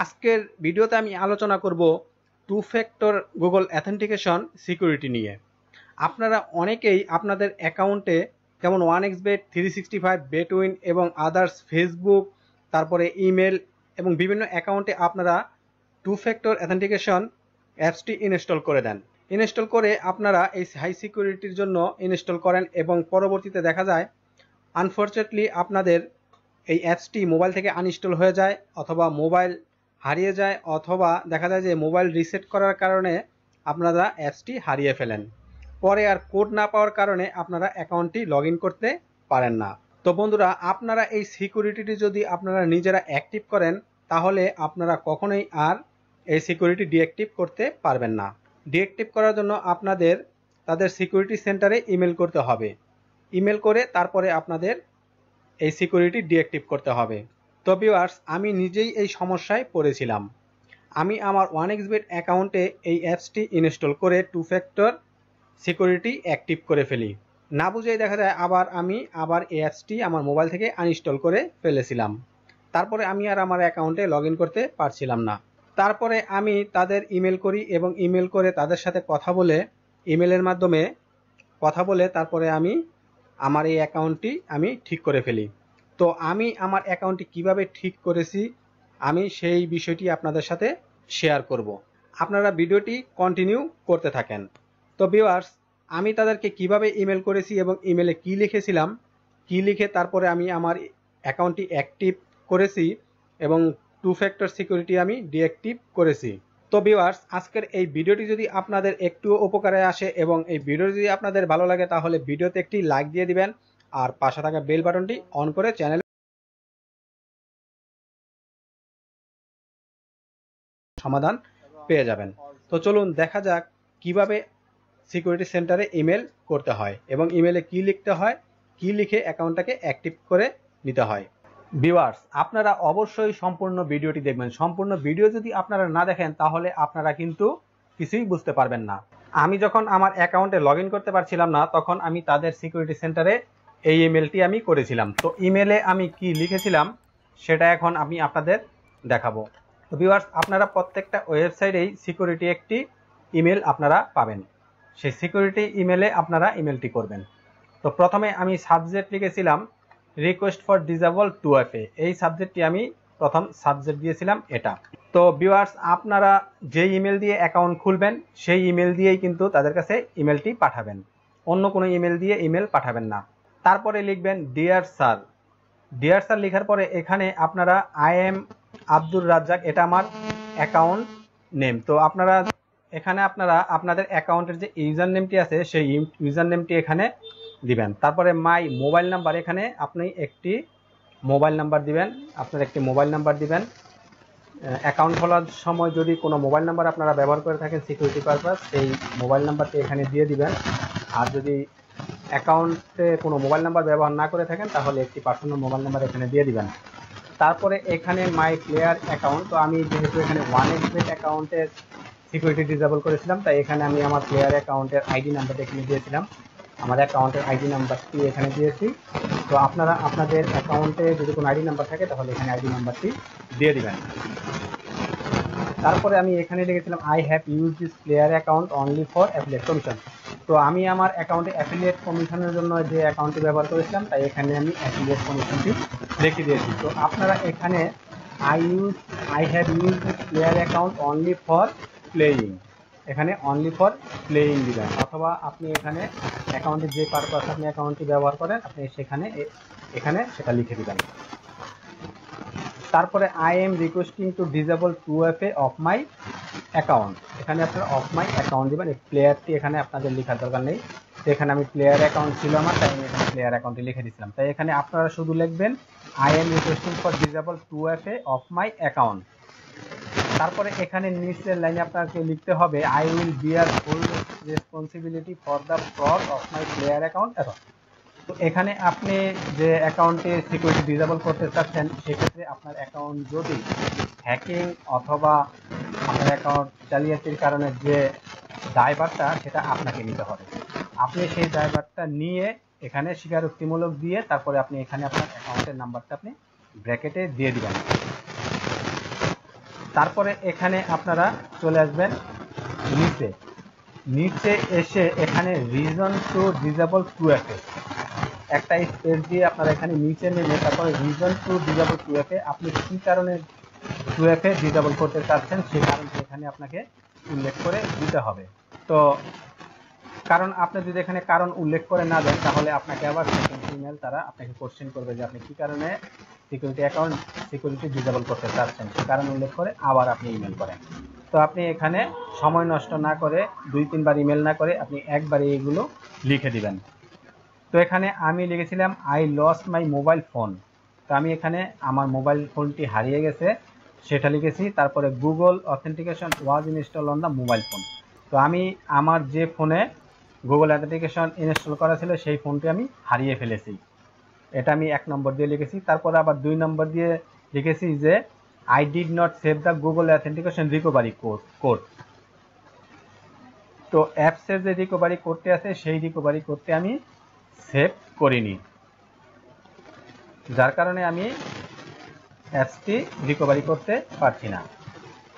আজকের ভিডিওতে আমি আলোচনা করব two factor Google authentication security নিয়ে। আপনারা অনেকেই আপনাদের অ্যাকাউন্টে যেমন 1xBet, 365, বেটউইন এবং আদার্স, ফেসবুক, তারপরে ইমেল এবং বিভিন্ন অ্যাকাউন্টে আপনারা টু ফ্যাক্টর অথেন্টিকেশন অ্যাপসটি ইনস্টল করে দেন। ইনস্টল করে আপনারা এই হাই সিকিউরিটির জন্য ইনস্টল করেন এবং পরবর্তীতে দেখা যায় আনফর্চুনেটলি আপনাদের এই অ্যাপসটি মোবাইল থেকে আনইনস্টল হয়ে যায়, অথবা মোবাইল হারিয়ে যায়, অথবা দেখা যায় যে মোবাইল রিসেট করার কারণে আপনারা অ্যাপসটি হারিয়ে ফেলেন। পরে আর কোড না পাওয়ার কারণে আপনারা অ্যাকাউন্টটি লগ ইন করতে পারেন না। তো বন্ধুরা, আপনারা এই সিকিউরিটিটি যদি আপনারা নিজেরা অ্যাক্টিভ করেন তাহলে আপনারা কখনোই আর এই সিকিউরিটি ডিঅ্যাক্টিভ করতে পারবেন না। ডিঅ্যাক্টিভ করার জন্য আপনাদের তাদের সিকিউরিটি সেন্টারে ইমেল করতে হবে। ইমেল করে তারপরে আপনাদের এই সিকিউরিটি ডিঅ্যাক্টিভ করতে হবে। তো ভিউয়ার্স, আমি নিজেই এই সমস্যায় পড়েছিলাম। আমি আমার 1xBet অ্যাকাউন্টে এই অ্যাপসটি ইনস্টল করে টু ফ্যাক্টর সিকিউরিটি অ্যাক্টিভ করে ফেলি। না বুঝেই দেখা যায় আমি আবার এই অ্যাপসটি আমার মোবাইল থেকে আনইনস্টল করে ফেলেছিলাম। তারপরে আমি আর আমার অ্যাকাউন্টে লগ ইন করতে পারছিলাম না। তারপরে আমি তাদের ইমেল করি এবং ইমেল করে তাদের সাথে কথা বলে, ইমেলের মাধ্যমে কথা বলে তারপরে আমি আমার এই অ্যাকাউন্টটি আমি ঠিক করে ফেলি। তো আমি আমার অ্যাকাউন্টটি কিভাবে ঠিক করেছি আমি সেই বিষয়টি আপনাদের সাথে শেয়ার করব। আপনারা ভিডিওটি কন্টিনিউ করতে থাকেন। তো ভিউয়ার্স, আমি তাদেরকে কিভাবে ইমেল করেছি এবং ইমেলে কি লিখেছিলাম, কি লিখে তারপরে আমি আমার অ্যাকাউন্টটি অ্যাক্টিভ করেছি এবং টু ফ্যাক্টর সিকিউরিটি আমি ডিঅ্যাক্টিভ করেছি। তো ভিউয়ার্স, আজকের এই ভিডিওটি যদি আপনাদের একটু উপকারে আসে এবং এই ভিডিওটি যদি আপনাদের ভালো লাগে তাহলে ভিডিওতে একটি লাইক দিয়ে দিবেন আর পাশে থাকা বেল বাটনটি অন করে চ্যানেল সমাধান পেয়ে যাবেন। তো চলুন দেখা যাক কিভাবে সিকিউরিটি সেন্টারে ইমেল করতে হয় এবং ইমেলে কি লিখতে হয়, কি লিখে অ্যাকাউন্টটাকে অ্যাক্টিভ করে নিতে হয়। ভিউয়ার্স, আপনারা অবশ্যই সম্পূর্ণ ভিডিওটি দেখবেন। সম্পূর্ণ ভিডিও যদি আপনারা না দেখেন তাহলে আপনারা কিন্তু কিছুই বুঝতে পারবেন না। আমি যখন আমার অ্যাকাউন্টে লগ ইন করতে পারছিলাম না তখন আমি তাদের সিকিউরিটি সেন্টারে এই ইমেলটি আমি করেছিলাম। তো ইমেলে আমি কি লিখেছিলাম সেটা এখন আমি আপনাদের দেখাবো। তো ভিউয়ার্স, আপনারা প্রত্যেকটা ওয়েবসাইটেই সিকিউরিটি একটি ইমেল আপনারা পাবেন। সেই সিকিউরিটি ইমেলে আপনারা ইমেলটি করবেন। তো প্রথমে আমি সাবজেক্ট লিখেছিলাম রিকোয়েস্ট ফর ডিসেবল 2FA। এই সাবজেক্টটি আমি প্রথম সাবজেক্ট দিয়েছিলাম এটা। তো ভিউয়ার্স, আপনারা যে ইমেল দিয়ে অ্যাকাউন্ট খুলবেন সেই ইমেল দিয়েই কিন্তু তাদের কাছে ইমেলটি পাঠাবেন, অন্য কোনো ইমেল দিয়ে ইমেল পাঠাবেন না। তারপরে লিখবেন ডিয়ার স্যার। ডিয়ার স্যার লেখার পরে এখানে আপনারা আই এম আব্দুর রাজ্জাক, এটা আমার অ্যাকাউন্ট নেম। তো আপনারা এখানে আপনাদের অ্যাকাউন্টের যে ইউজার নেমটি আছে সেই ইউজার নেমটি এখানে দিবেন। তারপরে মাই মোবাইল নাম্বার, এখানে আপনি একটি মোবাইল নাম্বার দিবেন, আপনার একটি মোবাইল নাম্বার দিবেন। অ্যাকাউন্ট খোলার সময় যদি কোনো মোবাইল নাম্বার আপনারা ব্যবহার করে থাকেন সিকিউরিটি পারপাস, সেই মোবাইল নাম্বারটি এখানে দিয়ে দিবেন। আর যদি অ্যাকাউন্টে কোনো মোবাইল নাম্বার ব্যবহার না করে থাকেন তাহলে একটি পার্সোনাল মোবাইল নাম্বার এখানে দিয়ে দিবেন। তারপরে এখানে মাই প্লেয়ার অ্যাকাউন্ট, তো আমি যেহেতু এখানে 1xBet অ্যাকাউন্টের সিকিউরিটি ডিসেবল করেছিলাম তাই এখানে আমি আমার প্লেয়ার অ্যাকাউন্টের আইডি নাম্বারটা এখানে দিয়েছিলাম। আমার অ্যাকাউন্টের আইডি নাম্বারটি এখানে দিয়েছি। তো আপনারা আপনাদের অ্যাকাউন্টে যদি কোনো আইডি নাম্বার থাকে তাহলে এখানে আইডি নাম্বারটি দিয়ে দিবেন। তারপরে আমি এখানে লিখেছিলাম I have use this player account only for affiliate commission. তো আমি আমার অ্যাকাউন্টে অ্যাফিলিয়েট কমিশনের জন্য যে অ্যাকাউন্টটি ব্যবহার করেছিলাম তাই এখানে আমি অ্যাফিলিয়েট কমিশনটি লিখে দিয়েছি। তো আপনারা এখানে I have use this player account only for playing, এখানে অনলি ফর প্লেয়িং দিবেন, অথবা আপনি এখানে অ্যাকাউন্টের যে পারপাস আপনি অ্যাকাউন্টটি ব্যবহার করেন আপনি এখানে সেটা লিখে দিবেন। তারপরে I am requesting two disable 2FA of my account, এখানে আপনারা অফ মাই অ্যাকাউন্ট দেবেন। এই প্লেয়ারটি এখানে আপনাদের লেখার দরকার নেই, তো এখানে আমি প্লেয়ার অ্যাকাউন্ট ছিল আমার তাই আমি এখানে প্লেয়ার অ্যাকাউন্টে লিখে দিয়েছিলাম। তাই এখানে আপনারা শুধু লিখবেন I am requesting for disable 2FA of my account. তারপরে এখানে নিচের লাইনে আপনাকে লিখতে হবে I will bear full responsibility for the fraud of my player account. তো এখানে আপনি যে অ্যাকাউন্টে সিকিউরিটি ডিসেবল করতে চাচ্ছেন সেক্ষেত্রে আপনার অ্যাকাউন্ট যদি হ্যাকিং অথবা আপনার অ্যাকাউন্ট জালিয়াতির কারণে যে দায়ভারটা সেটা আপনাকে নিতে হবে। আপনি সেই দায়ভারটা নিয়ে এখানে স্বীকারোক্তিমূলক দিয়ে তারপরে আপনি এখানে আপনার অ্যাকাউন্টের নাম্বারটা আপনি ব্র্যাকেটে দিয়ে দিবেন। তারপরে এখানে আপনারা চলে আসবেন নিচে এসে এখানে রিজন টু ডিসেবল 2FA একটা স্পেস দিয়ে আপনারা এখানে নিচে নেমে তারপরে রিজন টু ডিসেবল 2FA আপনি কি কারণে 2FA ডিসেবল করতে চাচ্ছেন সেই কারণটা এখানে আপনাকে উল্লেখ করে দিতে হবে। তো কারণ আপনি যদি এখানে কারণ উল্লেখ করে না দেন তাহলে আপনাকে আবার সেকেন্ড ইমেল তারা আপনাকে কোশ্চেন করবে যে আপনি কি কারণে সিকিউরিটি ডিসেবল করতে চাচ্ছেন, সেই কারণ উল্লেখ করে আবার আপনি ইমেল করেন। তো আপনি এখানে সময় নষ্ট না করে 2-3 বার ইমেল না করে আপনি একবারে এগুলো লিখে দিবেন। তো এখানে আমি লিখেছিলাম I lost my mobile phone, তো আমি এখানে আমার মোবাইল ফোনটি হারিয়ে গেছে সেটা লিখেছি। তারপরে Google authentication was install on the mobile phone, তো আমি আমার যে ফোনে গুগল অথেন্টিকেশন ইনস্টল করা ছিল সেই ফোনটি আমি হারিয়ে ফেলেছি, এটা আমি 1 নম্বর দিয়ে লিখেছি। তারপরে আবার 2 নম্বর দিয়ে লিখেছি যে I did not save the Google authentication recovery code, তো অ্যাপসের যে রিকভারি কোডটি আছে সেই রিকভারি কোডটি আমি সেভ করিনি, যার কারণে আমি অ্যাপসটি রিকভারি করতে পারছি না।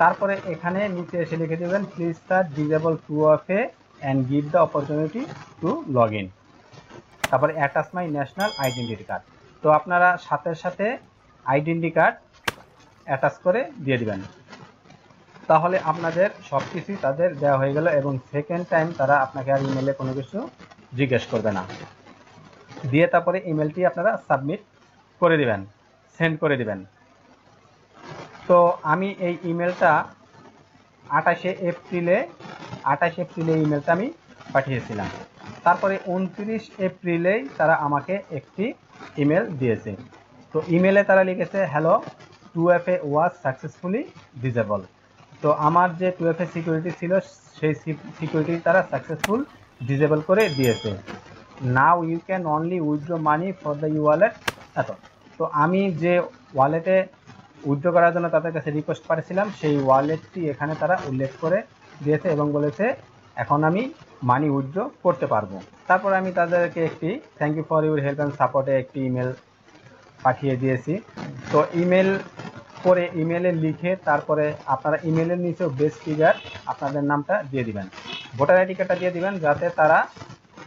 তারপরে এখানে নিচে এসে লিখে দেবেন please sir disable 2FA and give the opportunity to log in, তারপরে অ্যাটাচ মাই ন্যাশনাল আইডেন্টিটি কার্ড, তো আপনারা সাথে আইডেন্টি কার্ড অ্যাটাচ করে দিয়ে দিবেন, তাহলে আপনাদের সব কিছুই তাদের দেওয়া হয়ে গেল এবং সেকেন্ড টাইম তারা আপনাকে আর ইমেলে কোনো কিছু জিজ্ঞেস করবে না। দিয়ে তারপরে ইমেলটি আপনারা সাবমিট করে দিবেন, সেন্ড করে দিবেন। তো আমি এই ইমেলটা 28 এপ্রিলে ইমেলটা আমি পাঠিয়েছিলাম। তারপরে 29 এপ্রিলেই তারা আমাকে একটি ইমেল দিয়েছে, তো ইমেলে তারা লিখেছে হ্যালো 2FA ওয়াজ সাকসেসফুলি ডিসেবল, তো আমার যে 2FA সিকিউরিটি ছিল সেই সিকিউরিটি তারা সাকসেসফুল ডিসেবল করে দিয়েছে। Now you can only withdraw money for the wallet এত, তো আমি যে ওয়ালেটে উইথড্র করার জন্য তাদের কাছে রিকোয়েস্ট পাঠিয়েছিলাম সেই ওয়ালেটটি এখানে তারা উল্লেখ করে দিয়েছে এবং বলেছে এখন আমি মানি উইথড্র করতে পারবো। তারপর আমি তাদেরকে একটি thank you for your help and সাপোর্টে একটি ইমেল পাঠিয়ে দিয়েছি। তো ইমেল করে ইমেলে লিখে তারপরে আপনারা ইমেলের নিচেও বেস ফিগার আপনাদের নামটা দিয়ে দিবেন, ভোটার আইডি কার্ডটা দিয়ে দিবেন যাতে তারা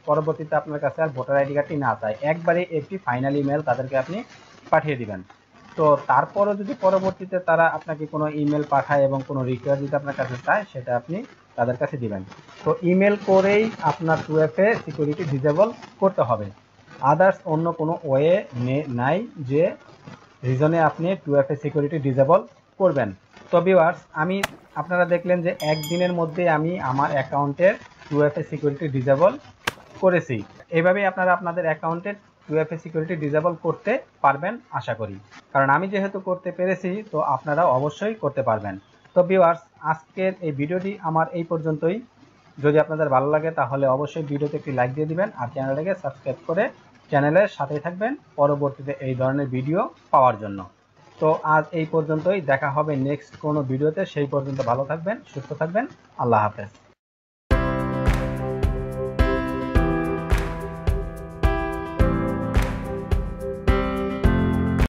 পরবর্তীতে আপনার কাছে আর ভোটার আইডি কার্ডটি না চায়, একবারে একটি ফাইনাল ইমেল তাদেরকে আপনি পাঠিয়ে দিবেন। তো তারপরও যদি পরবর্তীতে তারা আপনাকে কোনো ইমেল পাঠায় এবং কোনো রিকোয়েস্ট যদি আপনার কাছে চায় সেটা আপনি তাদের কাছে দিবেন। তো ইমেল করেই আপনার 2FA সিকিউরিটি ডিসেবল করতে হবে, আদার্স অন্য কোনো ওয়ে নাই যে রিজনে আপনি 2FA সিকিউরিটি ডিসেবল করবেন। তো ভিউয়ার্স আপনারা দেখলেন যে একদিনের মধ্যে আমি আমার অ্যাকাউন্টের 2FA সিকিউরিটি ডিসেবল করেছি। এইভাবেই আপনারা আপনাদের অ্যাকাউন্টের 2FA সিকিউরিটি ডিসেবল করতে পারবেন আশা করি, কারণ আমি যেহেতু করতে পেরেছি তো আপনারা অবশ্যই করতে পারবেন। তো ভিউয়ার্স আজকের এই ভিডিওটি আমার এই পর্যন্তই, যদি আপনাদের ভালো লাগে তাহলে অবশ্যই ভিডিওতে একটি লাইক দিয়ে দিবেন আর চ্যানেলটাকে সাবস্ক্রাইব করে চ্যানেলের সাথেই থাকবেন পরবর্তীতে এই ধরনের ভিডিও পাওয়ার জন্য। তো আজ এই পর্যন্তই, দেখা হবে নেক্সট কোনো ভিডিওতে, সেই পর্যন্ত ভালো থাকবেন, সুস্থ থাকবেন, আল্লাহ হাফেজ।